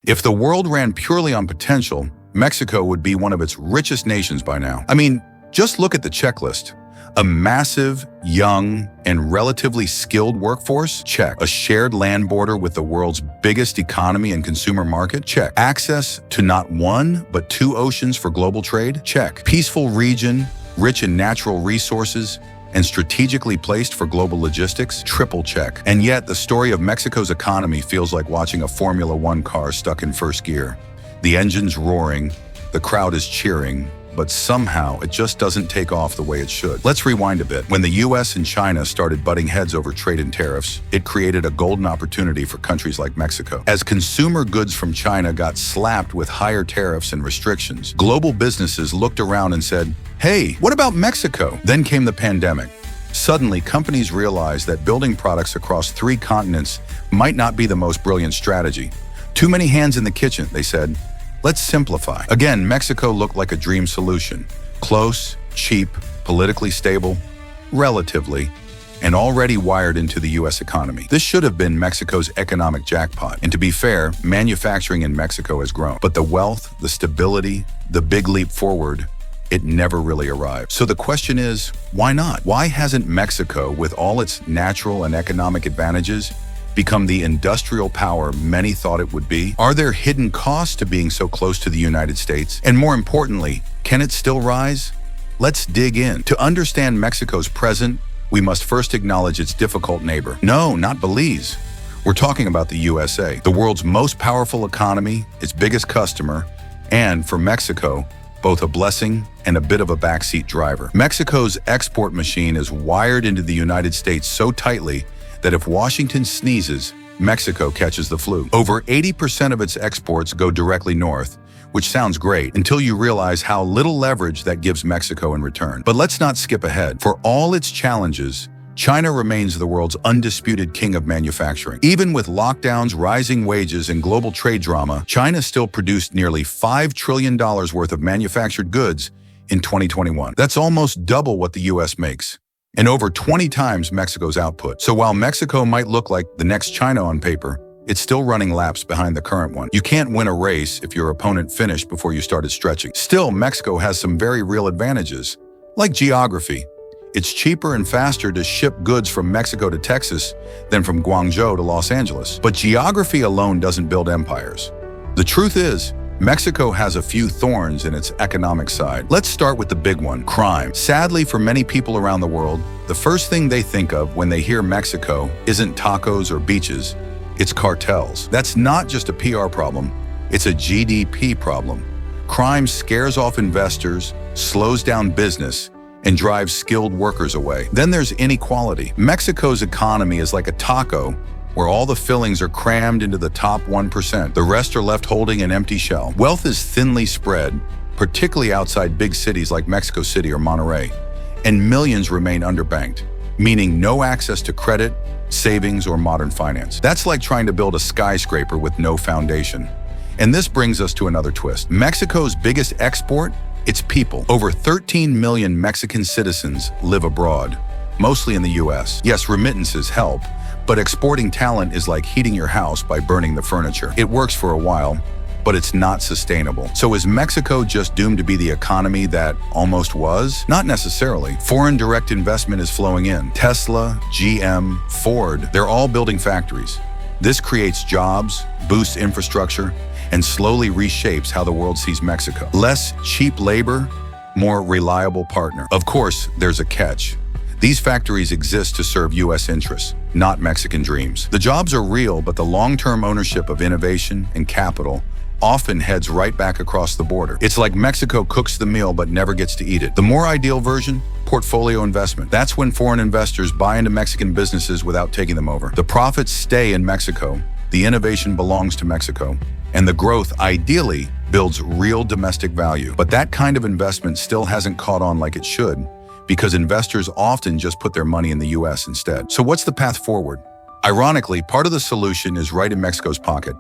If the world ran purely on potential, Mexico would be one of its richest nations by now. I mean, just look at the checklist. A massive, young, and relatively skilled workforce? Check. A shared land border with the world's biggest economy and consumer market? Check. Access to not one, but two oceans for global trade? Check. Peaceful region, rich in natural resources, and strategically placed for global logistics? Triple check. And yet, the story of Mexico's economy feels like watching a Formula One car stuck in first gear. The engine's roaring, the crowd is cheering, but somehow it just doesn't take off the way it should. Let's rewind a bit. When the US and China started butting heads over trade and tariffs, it created a golden opportunity for countries like Mexico. As consumer goods from China got slapped with higher tariffs and restrictions, global businesses looked around and said, "Hey, what about Mexico?" Then came the pandemic. Suddenly, companies realized that building products across 3 continents might not be the most brilliant strategy. Too many hands in the kitchen, they said. Let's simplify. Again, Mexico looked like a dream solution. Close, cheap, politically stable, relatively, and already wired into the US economy. This should have been Mexico's economic jackpot. And to be fair, manufacturing in Mexico has grown. But the wealth, the stability, the big leap forward, it never really arrived. So the question is, why not? Why hasn't Mexico, with all its natural and economic advantages, become the industrial power many thought it would be? Are there hidden costs to being so close to the United States? And more importantly, can it still rise? Let's dig in. To understand Mexico's present, we must first acknowledge its difficult neighbor. No, not Belize. We're talking about the USA, the world's most powerful economy, its biggest customer, and for Mexico, both a blessing and a bit of a backseat driver. Mexico's export machine is wired into the United States so tightly that if Washington sneezes, Mexico catches the flu. Over 80% of its exports go directly north, which sounds great until you realize how little leverage that gives Mexico in return. But let's not skip ahead. For all its challenges, China remains the world's undisputed king of manufacturing. Even with lockdowns, rising wages, and global trade drama, China still produced nearly $5 trillion worth of manufactured goods in 2021. That's almost double what the US makes, and over 20 times Mexico's output. So while Mexico might look like the next China on paper, it's still running laps behind the current one. You can't win a race if your opponent finished before you started stretching. Still, Mexico has some very real advantages, like geography. It's cheaper and faster to ship goods from Mexico to Texas than from Guangzhou to Los Angeles. But geography alone doesn't build empires. The truth is, Mexico has a few thorns in its economic side. Let's start with the big one, crime. Sadly, for many people around the world, the first thing they think of when they hear Mexico isn't tacos or beaches, it's cartels. That's not just a PR problem, it's a GDP problem. Crime scares off investors, slows down business, and drives skilled workers away. Then there's inequality. Mexico's economy is like a taco, where all the fillings are crammed into the top 1%. The rest are left holding an empty shell. Wealth is thinly spread, particularly outside big cities like Mexico City or Monterrey, and millions remain underbanked, meaning no access to credit, savings, or modern finance. That's like trying to build a skyscraper with no foundation. And this brings us to another twist. Mexico's biggest export? It's people. Over 13 million Mexican citizens live abroad, mostly in the US. Yes, remittances help, but exporting talent is like heating your house by burning the furniture. It works for a while, but it's not sustainable. So is Mexico just doomed to be the economy that almost was? Not necessarily. Foreign direct investment is flowing in. Tesla, GM, Ford, they're all building factories. This creates jobs, boosts infrastructure, and slowly reshapes how the world sees Mexico. Less cheap labor, more reliable partner. Of course, there's a catch. These factories exist to serve US interests, not Mexican dreams. The jobs are real, but the long-term ownership of innovation and capital often heads right back across the border. It's like Mexico cooks the meal but never gets to eat it. The more ideal version, portfolio investment. That's when foreign investors buy into Mexican businesses without taking them over. The profits stay in Mexico, the innovation belongs to Mexico, and the growth, ideally, builds real domestic value. But that kind of investment still hasn't caught on like it should, because investors often just put their money in the US instead. So what's the path forward? Ironically, part of the solution is right in Mexico's pocket.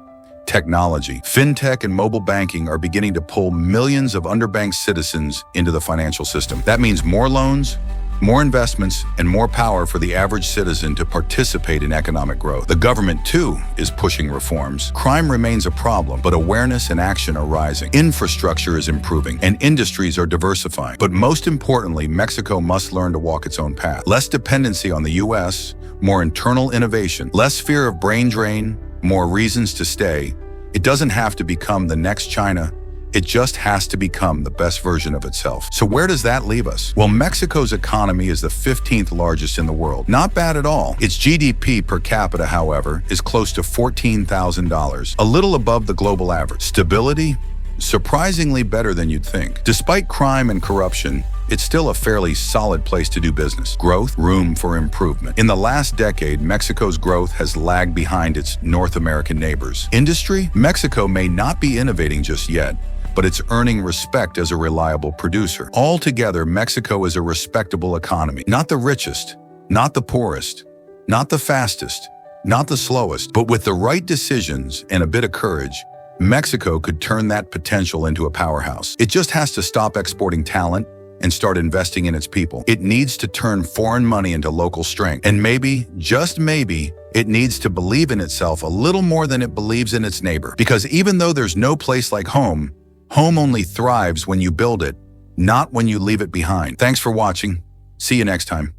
Technology. Fintech and mobile banking are beginning to pull millions of underbanked citizens into the financial system. That means more loans, more investments, and more power for the average citizen to participate in economic growth. The government, too, is pushing reforms. Crime remains a problem, but awareness and action are rising. Infrastructure is improving, and industries are diversifying. But most importantly, Mexico must learn to walk its own path. Less dependency on the U.S., more internal innovation, less fear of brain drain, more reasons to stay. It doesn't have to become the next China. It just has to become the best version of itself. So where does that leave us? Well, Mexico's economy is the 15th largest in the world. Not bad at all. Its GDP per capita, however, is close to $14,000, a little above the global average. Stability? Surprisingly better than you'd think. Despite crime and corruption, it's still a fairly solid place to do business. Growth? Room for improvement. In the last decade, Mexico's growth has lagged behind its North American neighbors. Industry? Mexico may not be innovating just yet, but it's earning respect as a reliable producer. Altogether, Mexico is a respectable economy. Not the richest, not the poorest, not the fastest, not the slowest, but with the right decisions and a bit of courage, Mexico could turn that potential into a powerhouse. It just has to stop exporting talent and start investing in its people. It needs to turn foreign money into local strength. And maybe, just maybe, it needs to believe in itself a little more than it believes in its neighbor. Because even though there's no place like home, home only thrives when you build it, not when you leave it behind. Thanks for watching. See you next time.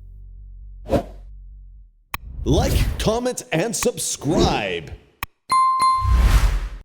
Like, comment, and subscribe.